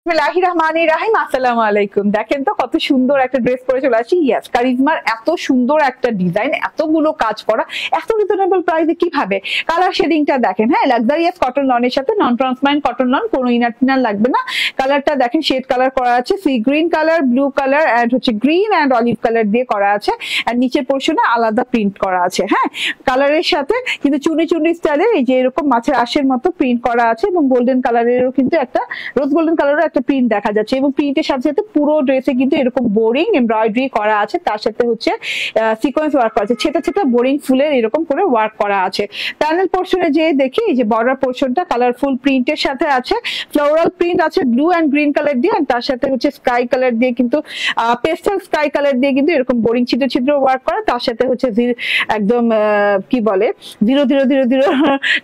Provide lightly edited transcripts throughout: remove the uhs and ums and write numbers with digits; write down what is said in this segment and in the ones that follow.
বিসমিল্লাহির রহমানির রহিম। আসসালামু আলাইকুম। দেখেন তো কত সুন্দর একটা ড্রেস পরে চলে আসি। ইয়েস, কারিজমার এত সুন্দর একটা ডিজাইন, এতগুলো কাজ করা, এত রিজনেবল প্রাইসে কিভাবে? কালার শেডিংটা দেখেন, হ্যাঁ, লাক্সারিয়াস কটন লনের সাথে নন ট্রান্সপারেন্ট কটন লন, কোনো ইনার টিনার লাগবে না। কালারটা দেখেন, শেড কালার করা আছে, sea green colour, blue colour and হচ্ছে গ্রিন এন্ড অলিভ কালার দিয়ে করা আছে। আর নিচের পোর্শনে আলাদা প্রিন্ট করা আছে। হ্যাঁ, কালারের সাথে কিন্তু চুনি চুনি স্টাইলের এই যে এরকম মাছের আঁশের মতো প্রিন্ট করা আছে এবং গোল্ডেন কালারেরও কিন্তু একটা রোজ গোল্ডেন কালারের একটা প্রিন্ট দেখা যাচ্ছে এবং প্রিন্টের সাথে সাথে পুরো ড্রেসে কিন্তু এরকম বোরিং এমব্রয়ডারি করা আছে, তার সাথে হচ্ছে সিকোয়েন্স ওয়ার্ক করা আছে, ছেটা ছেটা বোরিং ফুলের এরকম করে ওয়ার্ক করা আছে। প্যানেল পোর্শনে যে দেখি এই যে বর্ডার পোর্শনটা কালারফুল প্রিন্টের সাথে আছে, ফ্লোরাল প্রিন্ট আছে ব্লু এন্ড গ্রিন কালার দিয়ে, আর তার সাথে হচ্ছে স্কাই কালার দিয়ে কিন্তু পেস্টাল স্কাই কালার দিয়ে কিন্তু এরকম বোরিং ছিদ্র ছিদ্র ওয়ার্ক করা, তার সাথে হচ্ছে একদম কি বলে জিরো জিরো জিরো জিরো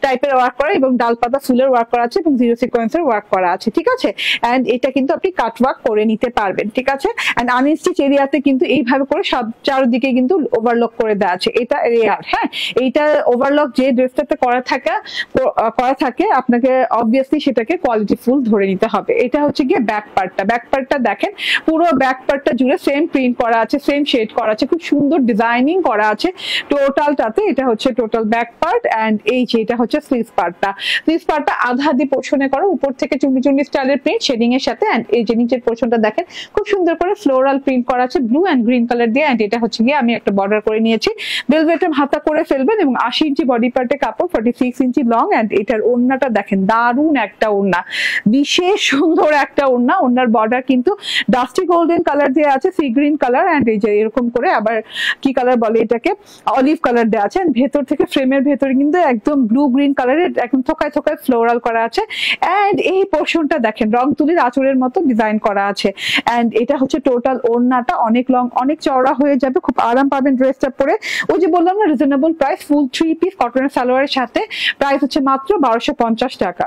টাইপের ওয়ার্ক করা এবং ডাল পাতা ফুলের ওয়ার্ক করা আছে এবং জিরো সিকোয়েন্সের ওয়ার্ক করা আছে। ঠিক আছে, এন্ড এটা কিন্তু আপনি কাট ওয়ার্ক করে নিতে পারবেন। ঠিক আছে, এন্ড আনস্টিচ এরিয়াতে কিন্তু এইভাবে করে সব চারদিকে কিন্তু ওভারলক করে দেওয়া আছে। এটা রেয়ার। হ্যাঁ, এইটা ওভারলক যে ড্রেসটাতে করা থাকে আপনাকে অবভিয়াসলি সেটাকে কোয়ালিটি ফুল ধরে নিতে হবে। এটা হচ্ছে গিয়ে ব্যাক পার্টটা। ব্যাক পার্টটা দেখেন, পুরো ব্যাক পার্টটা জুড়ে সেম প্রিন্ট করা আছে, সেম শেড করা আছে, খুব সুন্দর ডিজাইনিং করা আছে টোটালটাতে। এটা হচ্ছে টোটাল ব্যাক পার্ট এন্ড এই যে এটা হচ্ছে স্লিভস পার্টটা। স্লিভস পার্টটা আধা আধি পোর্শনে করা, উপর থেকে চুন্ডি চুন্ডি স্টাইলের প্রিন্ট শেডিং এর সাথে, এন্ড এই যে নিচের পোর্শনটা দেখেন খুব সুন্দর করে ফ্লোরাল প্রিন্ট করা আছে ব্লু এন্ড গ্রিন কালার দিয়ে, এন্ড এটা হচ্ছে গিয়ে আমি একটা বর্ডার করে নিয়েছি। বেলভেটম হাতা করে ফেলবেন এবং 80 ইঞ্চি বডি পার্টে কাপড়, 46 ইঞ্চি লং, এন্ড এটার ওড়নাটা দেখেন, দারুণ একটা ওড়না, বিশেষ সুন্দর একটা ওড়না। ওড়নার বর্ডার কিন্তু ডাস্টি গোল্ডেন কালার দিয়ে আছে, সি গ্রিন কালার, এন্ড এই যে এরকম করে আবার কি কালার বলে এটাকে, অলিভ কালার দেওয়া আছে। ভেতর থেকে ফ্রেমের ভেতরে কিন্তু একদম ব্লু গ্রিন কালারের একদম থোকায় থোকায় ফ্লোরাল করা আছে, এন্ড এই পোর্শনটা দেখেন রং তুলির আঁচড়ের মতো ডিজাইন করা আছে। এন্ড এটা হচ্ছে টোটাল ওড়নাটা, অনেক লং অনেক চওড়া হয়ে যাবে, খুব আরাম পাবেন ড্রেসটা পরে। ওই যে বললাম না রিজনেবল প্রাইস, ফুল 3 পিস কটনের সালোয়ারের সাথে প্রাইস হচ্ছে মাত্র 1250 টাকা।